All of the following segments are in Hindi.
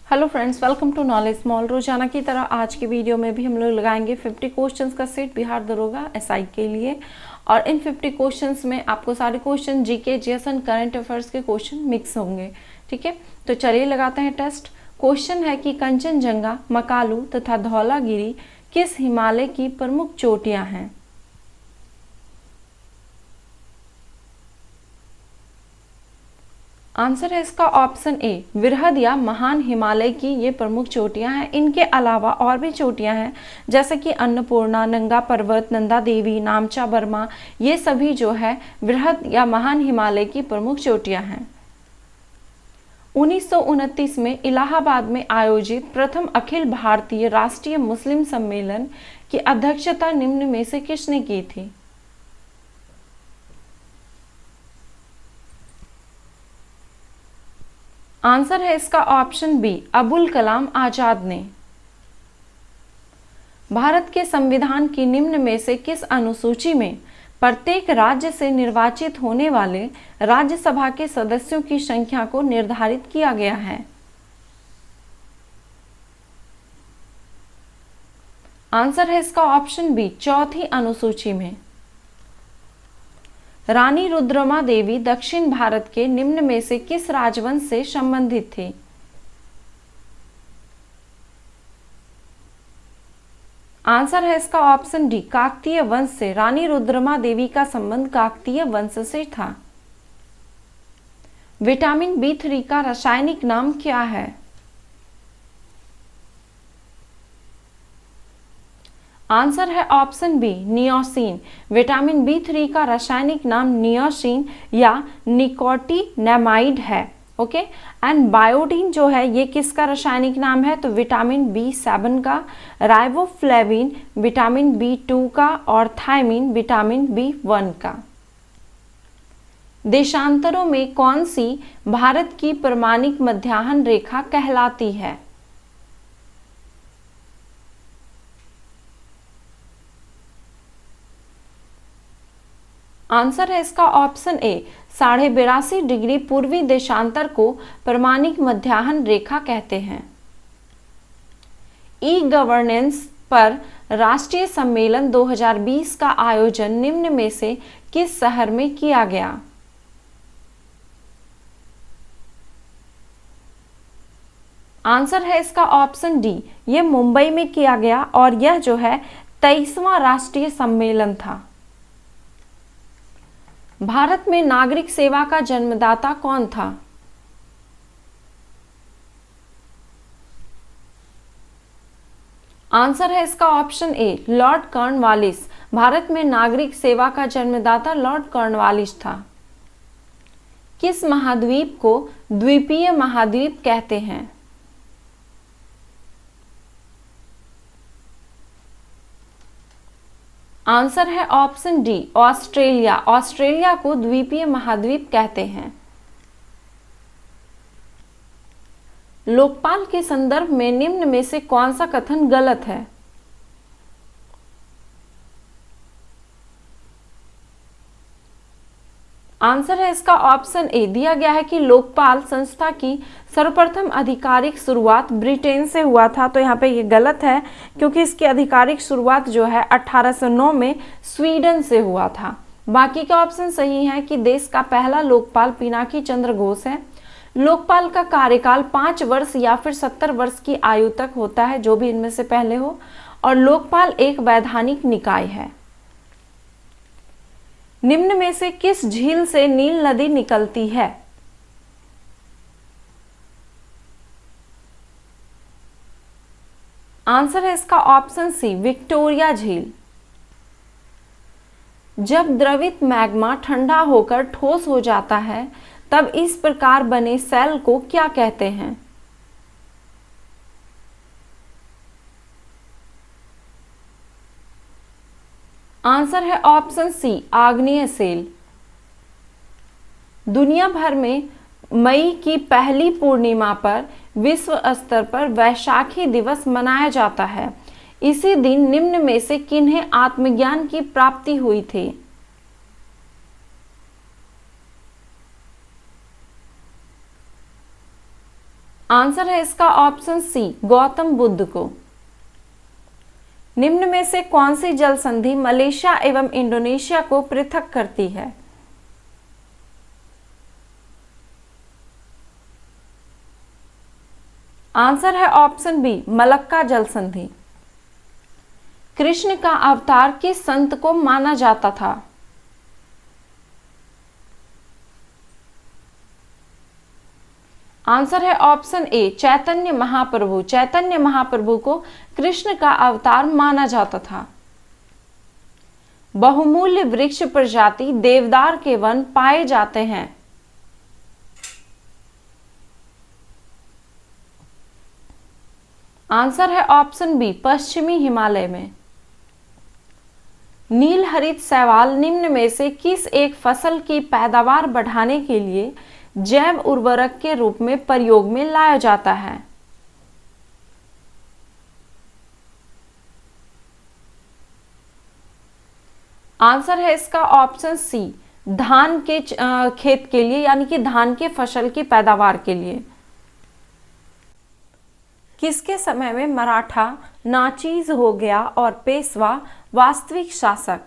Hello friends, welcome to knowledge small. रोजाना की तरह आज की वीडियो में भी हम लोग लगाएंगे 50 क्वेश्चंस का सेट बिहार दरोगा एसआई के लिए। और इन 50 क्वेश्चंस में आपको सारे question GK, GS, current affairs के क्वेश्चन मिक्स होंगे। ठीक है, तो चलिए लगाते हैं टेस्ट। क्वेश्चन है कि कंचनजंगा, मकालू तथा धौलागिरी किस हिमालय की प्रमुख चोटियां हैं? आंसर है इसका ऑप्शन ए, वृहद या महान हिमालय की ये प्रमुख चोटियां हैं। इनके अलावा और भी चोटियां हैं जैसे कि अन्नपूर्णा, नंगा पर्वत, नंदा देवी, नामचा बर्मा। ये सभी जो है वृहद या महान हिमालय की प्रमुख चोटियां हैं। 1929 में इलाहाबाद में आयोजित प्रथम अखिल भारतीय राष्ट्रीय मुस्लिम सम्मेलन की अध्यक्षता निम्न में से किसने की थी? आंसर है इसका ऑप्शन बी, अबुल कलाम आजाद ने। भारत के संविधान की निम्न में से किस अनुसूची में प्रत्येक राज्य से निर्वाचित होने वाले राज्यसभा के सदस्यों की संख्या को निर्धारित किया गया है? आंसर है इसका ऑप्शन बी, चौथी अनुसूची में। रानी रुद्रमा देवी दक्षिण भारत के निम्न में से किस राजवंश से संबंधित थी? आंसर है इसका ऑप्शन डी, काकतीय वंश से। रानी रुद्रमा देवी का संबंध काकतीय वंश से था। विटामिन B3 का रासायनिक नाम क्या है? आंसर है ऑप्शन बी, नियोसिन। विटामिन B3 का रासायनिक नाम नियोसिन या निकोटिनेमाइड है। ओके, एंड बायोटीन जो है ये किसका रासायनिक नाम है? तो विटामिन B7 का, राइबोफ्लेविन विटामिन B2 का और थायमिन विटामिन B1 का। देशांतरों में कौन सी भारत की प्रमाणिक मध्याह्न रेखा कहलाती है? आंसर है इसका ऑप्शन ए, 82.5 डिग्री पूर्वी देशांतर को प्रमाणिक मध्याह्न रेखा कहते हैं। ई गवर्नेंस पर राष्ट्रीय सम्मेलन 2020 का आयोजन निम्न में से किस शहर में किया गया? आंसर है इसका ऑप्शन डी, ये मुंबई में किया गया और यह जो है 23वां राष्ट्रीय सम्मेलन था। भारत में नागरिक सेवा का जन्मदाता कौन था? आंसर है इसका option A, Lord Cornwallis. Bharat में नागरिक सेवा का जन्मदाता लॉर्ड कॉर्नवालिस था। किस महाद्वीप को द्वीपीय महाद्वीप कहते हैं? आंसर है ऑप्शन डी, ऑस्ट्रेलिया। ऑस्ट्रेलिया को द्वीपीय महाद्वीप कहते हैं। लोकपाल के संदर्भ में निम्न में से कौन सा कथन गलत है? आंसर है इसका ऑप्शन ए, दिया गया है कि लोकपाल संस्था की सर्वप्रथम आधिकारिक शुरुआत ब्रिटेन से हुआ था। तो यहाँ पे ये गलत है क्योंकि इसकी आधिकारिक शुरुआत जो है 1809 में स्वीडन से हुआ था। बाकी के ऑप्शन सही है कि देश का पहला लोकपाल पिनाकी चंद्र घोष है। लोकपाल का कार्यकाल 5 वर्ष या फिर 70 वर्ष की आयु तक होता है, जो भी इनमें से पहले हो। और लोकपाल एक वैधानिक निकाय है। निम्न में से किस झील से नील नदी निकलती है? आंसर है इसका ऑप्शन सी, विक्टोरिया झील। जब द्रवित मैग्मा ठंडा होकर ठोस हो जाता है तब इस प्रकार बने सेल को क्या कहते हैं? आंसर है ऑप्शन सी, आग्नेय सेल। दुनिया भर में मई की पहली पूर्णिमा पर विश्व स्तर पर वैशाखी दिवस मनाया जाता है। इसी दिन निम्न में से किन्हें आत्मज्ञान की प्राप्ति हुई थी? आंसर है इसका ऑप्शन सी, गौतम बुद्ध को। निम्न में से कौन सी जल संधि मलेशिया एवं इंडोनेशिया को पृथक करती है? आंसर है ऑप्शन बी, मलक्का जल संधि। कृष्ण का अवतार किस संत को माना जाता था? आंसर है ऑप्शन ए, चैतन्य महाप्रभु। चैतन्य महाप्रभु को कृष्ण का अवतार माना जाता था। बहुमूल्य वृक्ष प्रजाति देवदार के वन पाए जाते हैं। आंसर है ऑप्शन बी, पश्चिमी हिमालय में। नील हरित शैवाल निम्न में से किस एक फसल की पैदावार बढ़ाने के लिए जैव उर्वरक के रूप में प्रयोग में लाया जाता है? आंसर है इसका ऑप्शन सी, धान के खेत के लिए, यानी कि धान के फसल की पैदावार के लिए। किसके समय में मराठा नाचीज हो गया और पेशवा वास्तविक शासक?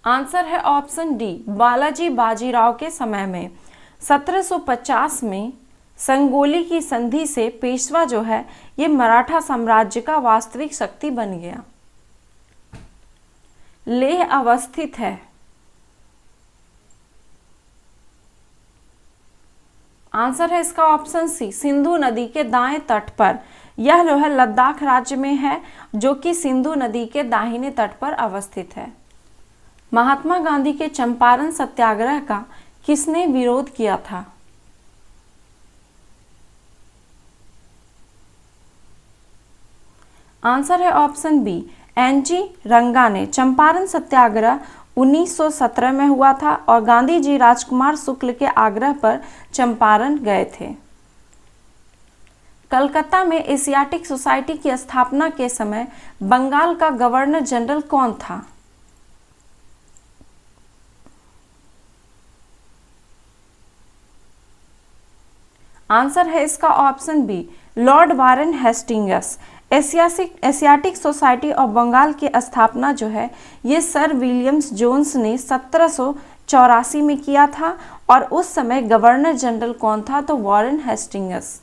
आंसर है ऑप्शन डी, बालाजी बाजीराव के समय में। 1750 में संगोली की संधि से पेशवा जो है ये मराठा साम्राज्य का वास्तविक शक्ति बन गया। लेह अवस्थित है। आंसर है इसका ऑप्शन सी, सिंधु नदी के दाएं तट पर। यह जो है लद्दाख राज्य में है, जो कि सिंधु नदी के दाहिने तट पर अवस्थित है। महात्मा गांधी के चंपारण सत्याग्रह का किसने विरोध किया था? आंसर है ऑप्शन बी, एनजी रंगा ने। चंपारण सत्याग्रह 1917 में हुआ था और गांधी जी राजकुमार शुक्ल के आग्रह पर चंपारण गए थे। कलकत्ता में एशियाटिक सोसाइटी की स्थापना के समय बंगाल का गवर्नर जनरल कौन था? आंसर है इसका option B, Lord Warren Hastings. Asiatic society of Bengal की स्थापना जो है ये सर विलियम्स जोन्स ने 1784 में किया था और उस समय गवर्नर जनरल कौन था? तो वारेन हेस्टिंग्स।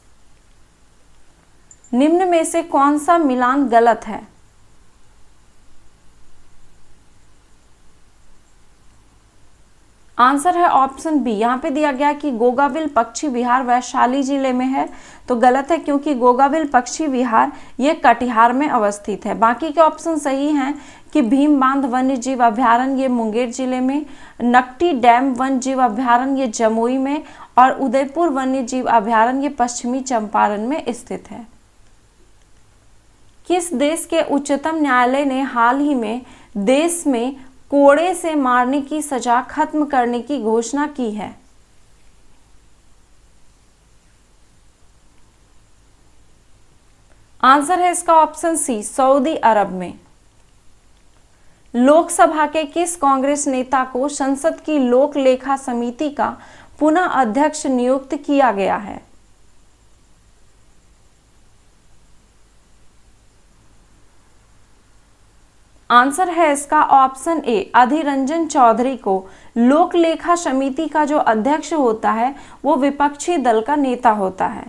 निम्न में से कौन सा मिलान गलत है? आंसर है ऑप्शन बी, यहाँ पे दिया गया कि गोगाविल पक्षी विहार वैशाली जिले में है, तो गलत है क्योंकि गोगाविल पक्षी विहार ये कटिहार में अवस्थित है। बाकी के ऑप्शन सही हैं कि भीम बांध वन्य जीव अभ्यारण्य ये मुंगेर जिले में, नकटी डैम वन्य जीव अभ्यारण्य ये जमुई में और उदयपुर वन्य जीव अभ्यारण्य ये पश्चिमी चंपारण में स्थित है। किस देश के उच्चतम न्यायालय ने हाल ही में देश में कोड़े से मारने की सजा खत्म करने की घोषणा की है? आंसर है इसका ऑप्शन सी, सऊदी अरब में। लोकसभा के किस कांग्रेस नेता को संसद की लोक लेखा समिति का पुनः अध्यक्ष नियुक्त किया गया है? आंसर है इसका ऑप्शन ए, अधीर रंजन चौधरी को। लोक लेखा समिति का जो अध्यक्ष होता है वो विपक्षी दल का नेता होता है।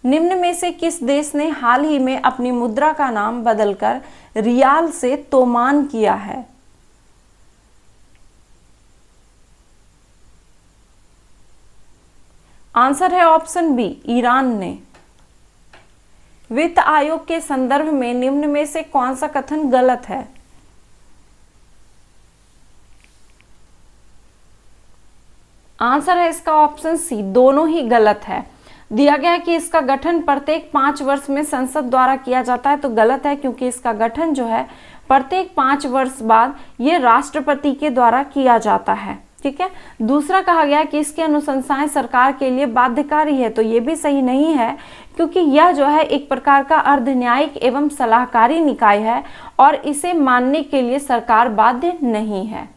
निम्न में से किस देश ने हाल ही में अपनी मुद्रा का नाम बदलकर रियाल से तोमान किया है? आंसर है ऑप्शन बी, ईरान ने। वित्त आयोग के संदर्भ में निम्न में से कौन सा कथन गलत है? आंसर है इसका ऑप्शन सी, दोनों ही गलत है। दिया गया है कि इसका गठन प्रत्येक 5 वर्ष में संसद द्वारा किया जाता है, तो गलत है क्योंकि इसका गठन जो है प्रत्येक 5 वर्ष बाद ये राष्ट्रपति के द्वारा किया जाता है। ठीक है। दूसरा कहा गया कि इसकी अनुशंसाएं सरकार के लिए बाध्यकारी है, तो ये भी सही नहीं है क्योंकि यह जो है एक प्रकार का अर्ध न्यायिक एवं सलाहकारी निकाय है और इसे मानने के लिए सरकार बाध्य नहीं है।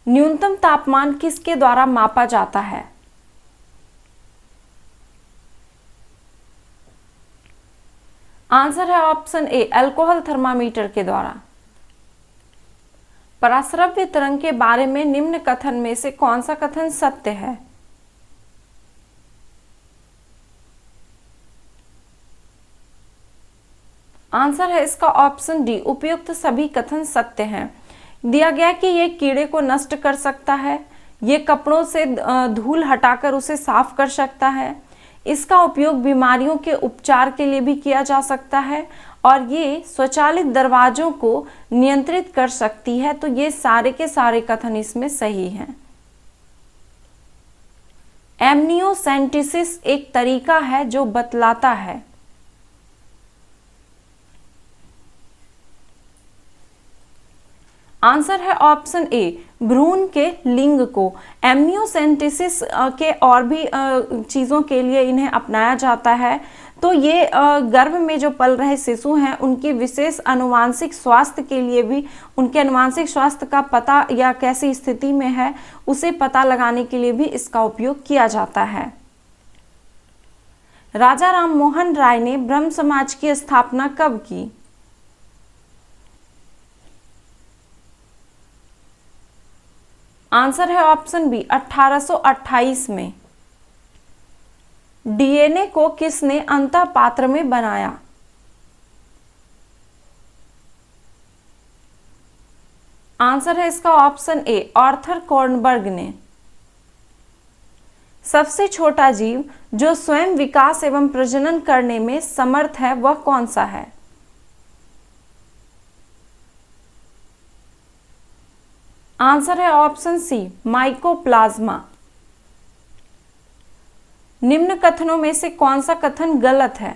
न्यूनतम तापमान किसके द्वारा मापा जाता है? आंसर है ऑप्शन ए, अल्कोहल थर्मामीटर के द्वारा। पराश्रव्य तरंग के बारे में निम्न कथन में से कौन सा कथन सत्य है? आंसर है इसका ऑप्शन डी, उपयुक्त सभी कथन सत्य हैं। दिया गया कि ये कीड़े को नष्ट कर सकता है, ये कपड़ों से धूल हटाकर उसे साफ कर सकता है, इसका उपयोग बीमारियों के उपचार के लिए भी किया जा सकता है, और ये स्वचालित दरवाजों को नियंत्रित कर सकती है। तो ये सारे के सारे कथन इसमें सही हैं। एमनियोसेंटेसिस एक तरीका है जो बतलाता है। आंसर है ऑप्शन ए, भ्रूण के लिंग को। एमनियोसेंटेसिस के और भी चीज़ों के लिए इन्हें अपनाया जाता है। तो ये गर्भ में जो पल रहे शिशु हैं उनकी विशेष अनुवांशिक स्वास्थ्य के लिए भी, उनके अनुवांशिक स्वास्थ्य का पता या कैसी स्थिति में है उसे पता लगाने के लिए भी इसका उपयोग किया जाता है। राजा राम मोहन राय ने ब्रह्म समाज की स्थापना कब की? आंसर है ऑप्शन बी, 1828 में। डीएनए को किसने अंतःपात्र में बनाया? आंसर है इसका ऑप्शन ए, आर्थर कॉर्नबर्ग ने। सबसे छोटा जीव जो स्वयं विकास एवं प्रजनन करने में समर्थ है वह कौन सा है? आंसर है ऑप्शन सी, माइकोप्लाज्मा। निम्न कथनों में से कौन सा कथन गलत है?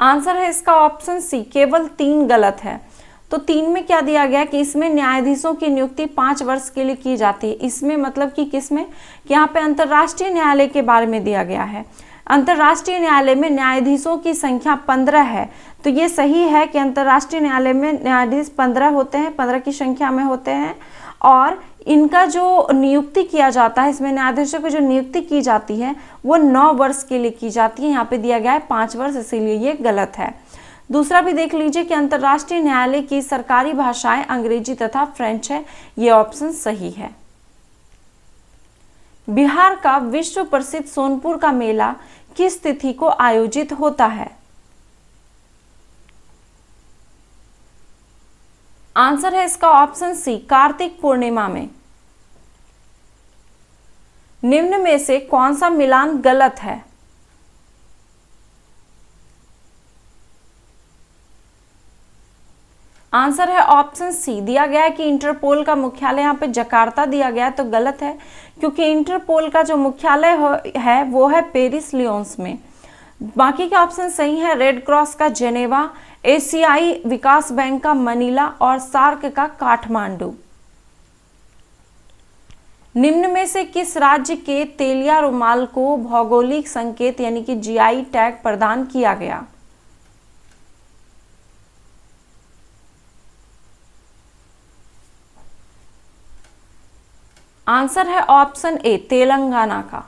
आंसर है इसका ऑप्शन सी, केवल 3 गलत है। तो 3 में क्या दिया गया कि इसमें न्यायाधीशों की नियुक्ति 5 वर्ष के लिए की जाती है। इसमें मतलब कि किसमें, कि यहाँ पे अंतर्राष्ट्रीय न्यायालय के बारे में दिया गया है। अंतर्राष्ट्रीय न्यायालय में न्यायाधीशों की संख्या 15 है। तो ये सही है कि अंतर्राष्ट्रीय न्यायालय में न्यायाधीश 15 होते हैं, 15 की संख्या में होते हैं, और इनका जो नियुक्ति किया जाता है, इसमें न्यायाधीशों की जो नियुक्ति की जाती है वो 9 वर्ष के लिए की जाती है। यहाँ पे दिया गया है 5 वर्ष, इसीलिए ये गलत है। दूसरा भी देख लीजिए कि अंतर्राष्ट्रीय न्यायालय की सरकारी भाषाएं अंग्रेजी तथा फ्रेंच है, ये ऑप्शन सही है। बिहार का विश्व प्रसिद्ध सोनपुर का मेला किस तिथि को आयोजित होता है? आंसर है इसका ऑप्शन सी, कार्तिक पूर्णिमा में। निम्न में से कौन सा मिलान गलत है? आंसर है ऑप्शन सी, दिया गया है कि इंटरपोल का मुख्यालय यहाँ पे जकार्ता दिया गया है, तो गलत है, क्योंकि इंटरपोल का जो मुख्यालय है वो है पेरिस लियोन्स में। बाकी के ऑप्शन सही है, रेड क्रॉस का जेनेवा, एशियाई विकास बैंक का मनीला और सार्क का काठमांडू। निम्न में से किस राज्य के तेलिया रुमाल को भौगोलिक संकेत यानी कि जीआई टैग प्रदान किया गया? आंसर है ऑप्शन ए, तेलंगाना का।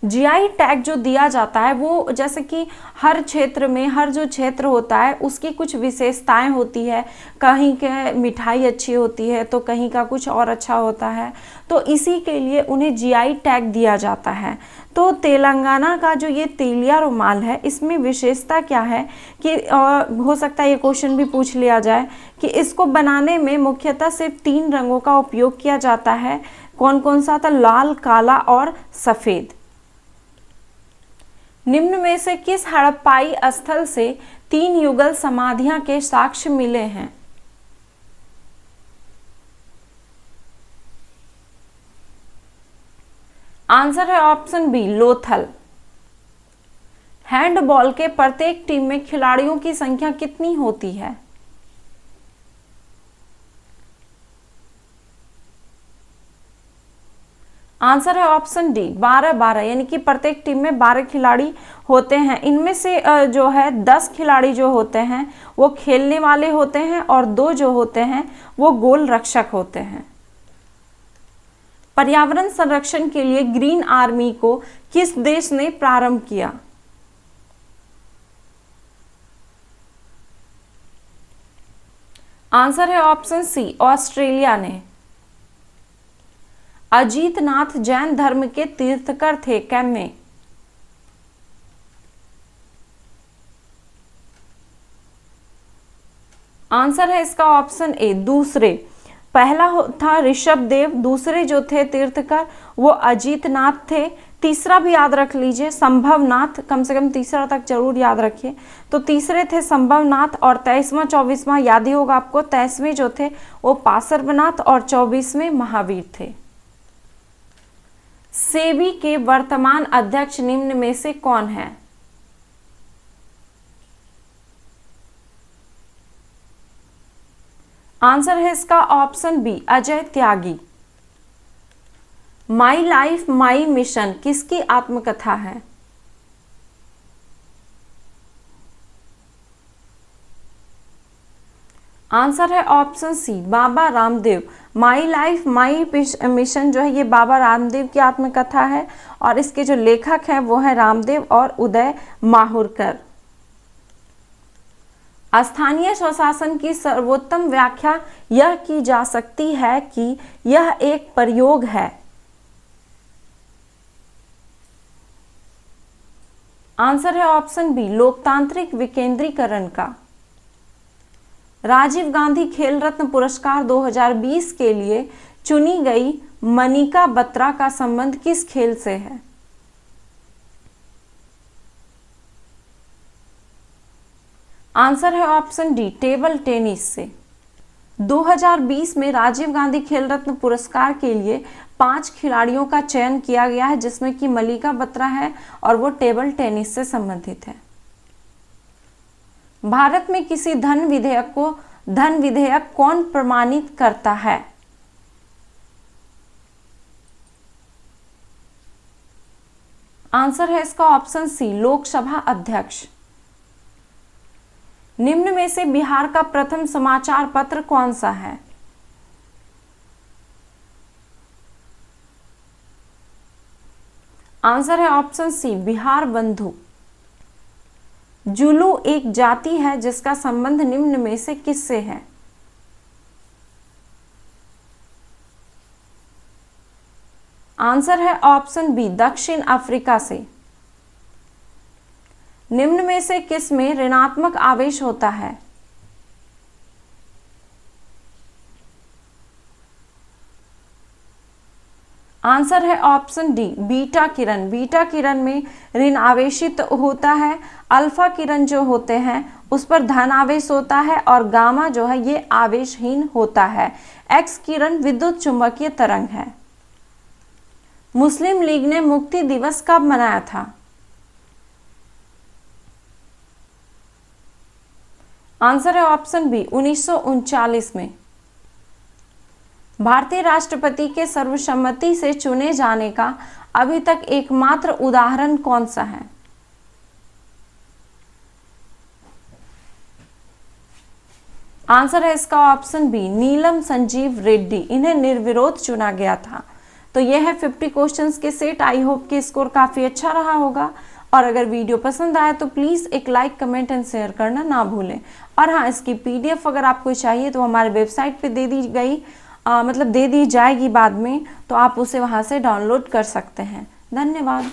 जीआई टैग जो दिया जाता है वो जैसे कि हर क्षेत्र में, हर जो क्षेत्र होता है उसकी कुछ विशेषताएं होती है। कहीं के मिठाई अच्छी होती है तो कहीं का कुछ और अच्छा होता है, तो इसी के लिए उन्हें जीआई टैग दिया जाता है। तो तेलंगाना का जो ये तेलिया रुमाल है इसमें विशेषता क्या है कि हो सकता है ये क्वेश्चन भी पूछ लिया जाए कि इसको बनाने में मुख्यतः सिर्फ 3 रंगों का उपयोग किया जाता है। कौन कौन सा था? लाल, काला और सफ़ेद। निम्न में से किस हड़प्पाई स्थल से 3 युगल समाधियां के साक्ष्य मिले हैं? आंसर है ऑप्शन बी, लोथल। हैंडबॉल के प्रत्येक टीम में खिलाड़ियों की संख्या कितनी होती है? आंसर है ऑप्शन डी 12-12, यानी कि प्रत्येक टीम में 12 खिलाड़ी होते हैं। इनमें से जो है 10 खिलाड़ी जो होते हैं वो खेलने वाले होते हैं और 2 जो होते हैं वो गोल रक्षक होते हैं। पर्यावरण संरक्षण के लिए ग्रीन आर्मी को किस देश ने प्रारंभ किया? आंसर है ऑप्शन सी ऑस्ट्रेलिया ने। अजीतनाथ जैन धर्म के तीर्थकर थे, कैमे? आंसर है इसका ऑप्शन ए दूसरे। पहला था ऋषभदेव, दूसरे जो थे तीर्थकर वो अजीतनाथ थे। तीसरा भी याद रख लीजिए संभवनाथ, कम से कम तीसरा तक जरूर याद रखिए। तो तीसरे थे संभवनाथ और 23वां 24वां याद ही होगा आपको। 23वें जो थे वो पार्श्वनाथ और 24वें महावीर थे। सेबी के वर्तमान अध्यक्ष निम्न में से कौन है? आंसर है इसका option B Ajay Tyagi. My life my mission किसकी आत्मकथा है? आंसर है option C Baba Ramdev. My life my mission जो है ये बाबा रामदेव की आत्मकथा है और इसके जो लेखक हैं वो है रामदेव और उदय माहुरकर। स्थानीय स्वशासन की सर्वोत्तम व्याख्या यह की जा सकती है कि यह एक प्रयोग है। आंसर है ऑप्शन बी लोकतांत्रिक विकेंद्रीकरण का। राजीव गांधी खेल रत्न पुरस्कार 2020 के लिए चुनी गई मनिका बत्रा का संबंध किस खेल से है? आंसर है ऑप्शन डी टेबल टेनिस से। 2020 में राजीव गांधी खेल रत्न पुरस्कार के लिए 5 खिलाड़ियों का चयन किया गया है जिसमें कि मनिका बत्रा है और वो टेबल टेनिस से संबंधित है। भारत में किसी धन विधेयक कौन प्रमाणित करता है? आंसर है इसका ऑप्शन सी लोकसभा अध्यक्ष। निम्न में से बिहार का प्रथम समाचार पत्र कौन सा है? आंसर है ऑप्शन सी बिहार बंधु। जुलू एक जाति है जिसका संबंध निम्न में से किससे है? आंसर है ऑप्शन बी दक्षिण अफ्रीका से। निम्न में से किस में ऋणात्मक आवेश होता है? आंसर है ऑप्शन डी बीटा किरण। बीटा किरण में ऋण आवेशित होता है। अल्फा किरण जो होते हैं उस पर धन आवेश होता है और गामा जो है ये आवेशहीन होता है। एक्स किरण विद्युत चुंबकीय तरंग है। मुस्लिम लीग ने मुक्ति दिवस कब मनाया था? आंसर है ऑप्शन बी 1939 में। भारतीय राष्ट्रपति के सर्वसम्मति से चुने जाने का अभी तक एकमात्र उदाहरण कौन सा है? आंसर है इसका ऑप्शन बी नीलम संजीव रेड्डी। इन्हें निर्विरोध चुना गया था। तो यह है 50 क्वेश्चंस के सेट। आई होप कि स्कोर काफी अच्छा रहा होगा और अगर वीडियो पसंद आए तो प्लीज़ एक लाइक कमेंट एंड शेयर करना ना भूलें। और हाँ, इसकी PDF अगर आपको चाहिए तो हमारे वेबसाइट पे दे दी गई दे दी जाएगी बाद में, तो आप उसे वहाँ से डाउनलोड कर सकते हैं। धन्यवाद।